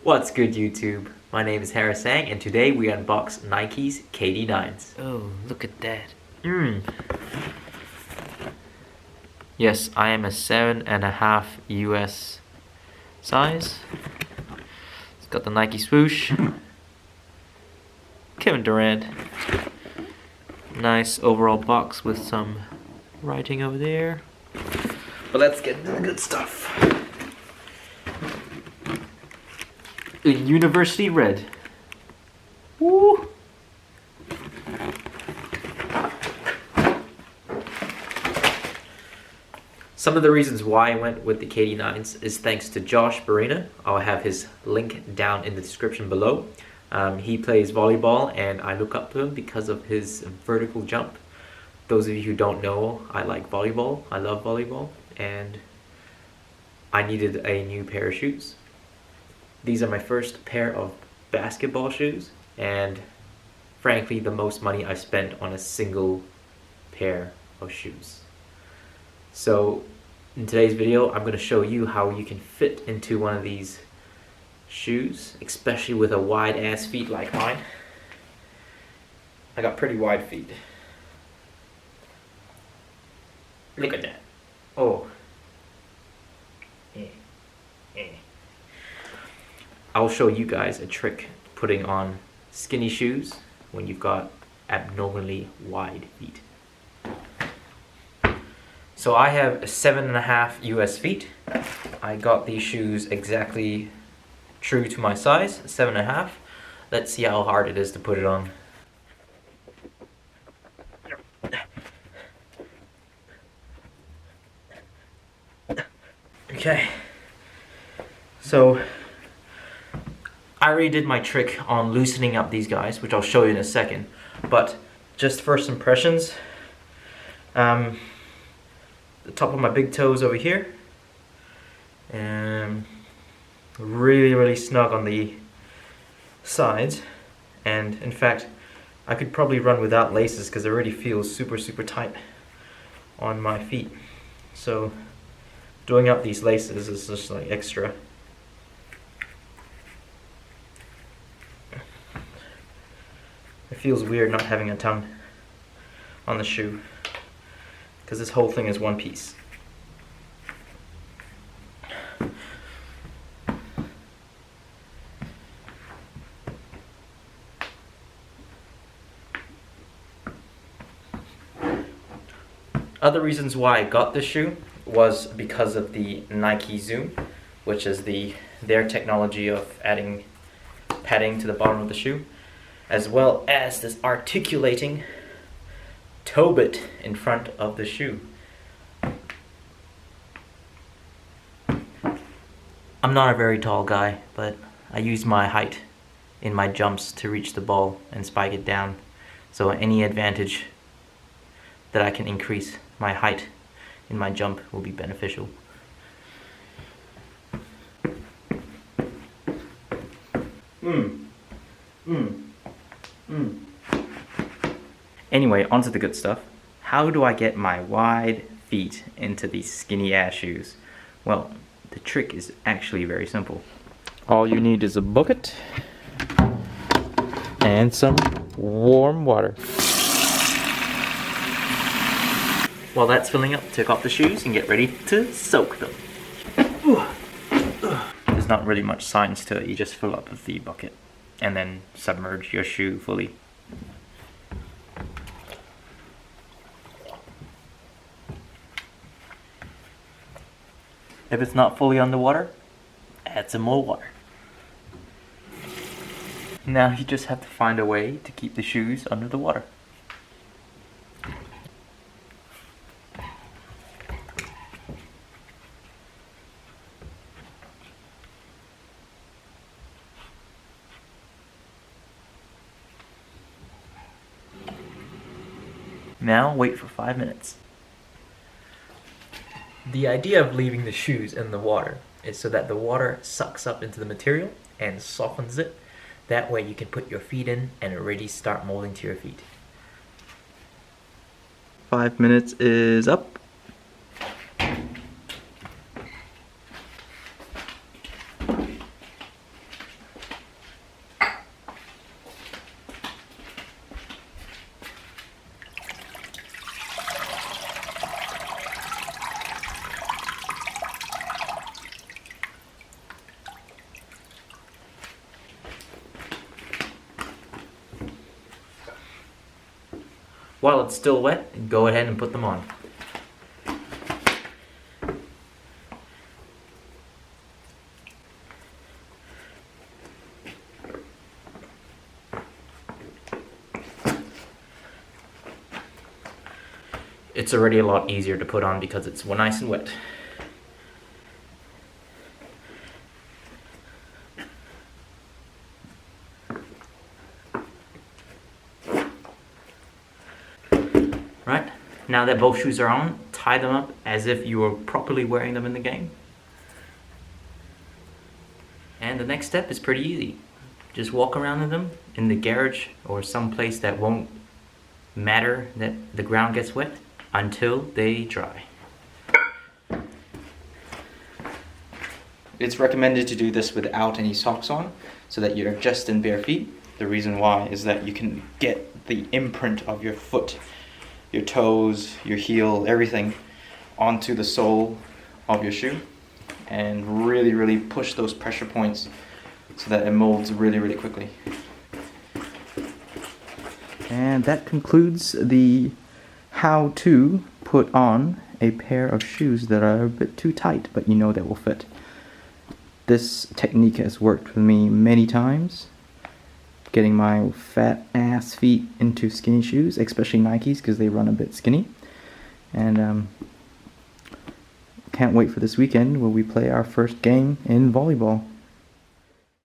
What's good, YouTube? My name is Harris and today we unbox Nike's KD9s. Oh, look at that. Yes, I am a 7.5 US size. It's got the Nike swoosh. Kevin Durant. Nice overall box with some writing over there. But let's get into the good stuff. In University Red. Woo! Some of the reasons why I went with the KD9s is thanks to Josh Barina. I'll have his link down in the description below. He plays volleyball and I look up to him because of his vertical jump. Those of you who don't know, I like volleyball. I love volleyball and I needed a new pair of shoes. These are my first pair of basketball shoes and frankly the most money I've spent on a single pair of shoes. So in today's video I'm going to show you how you can fit into one of these shoes, especially with a wide ass feet like mine. I got pretty wide feet. Look at that. Oh. I'll show you guys a trick putting on skinny shoes when you've got abnormally wide feet. So I have 7.5 US feet. I got these shoes exactly true to my size, 7.5. Let's see how hard it is to put it on. Okay, so I already did my trick on loosening up these guys, which I'll show you in a second, but just first impressions. The top of my big toes over here, and really snug on the sides, and in fact I could probably run without laces because it already feels super tight on my feet. So doing up these laces is just like extra. It feels weird not having a tongue on the shoe because this whole thing is one piece. Other reasons why I got this shoe was because of the Nike Zoom, which is their technology of adding padding to the bottom of the shoe, as well as this articulating toe bit in front of the shoe. I'm not a very tall guy, but I use my height in my jumps to reach the ball and spike it down. So any advantage that I can increase my height in my jump will be beneficial. Anyway, onto the good stuff. How do I get my wide feet into these skinny ass shoes? Well, the trick is actually very simple. All you need is a bucket and some warm water. While that's filling up, take off the shoes and get ready to soak them. There's not really much science to it. You just fill up the bucket and then submerge your shoe fully. If it's not fully underwater, add some more water. Now you just have to find a way to keep the shoes under the water. Now wait for 5 minutes. The idea of leaving the shoes in the water is so that the water sucks up into the material and softens it. That way you can put your feet in and already start molding to your feet. 5 minutes is up. while it's still wet, go ahead and put them on. It's already a lot easier to put on because it's nice and wet. Right, now that both shoes are on, tie them up as if you were properly wearing them in the game. And the next step is pretty easy. Just walk around in them in the garage or some place that won't matter that the ground gets wet until they dry. It's recommended to do this without any socks on so that you're just in bare feet. The reason why is that you can get the imprint of your foot, your toes, your heel, everything onto the sole of your shoe and really push those pressure points so that it molds really quickly. And that concludes the how to put on a pair of shoes that are a bit too tight, but you know that will fit. This technique has worked with me many times, getting my fat ass feet into skinny shoes, especially Nikes because they run a bit skinny. And can't wait for this weekend where we play our first game in volleyball.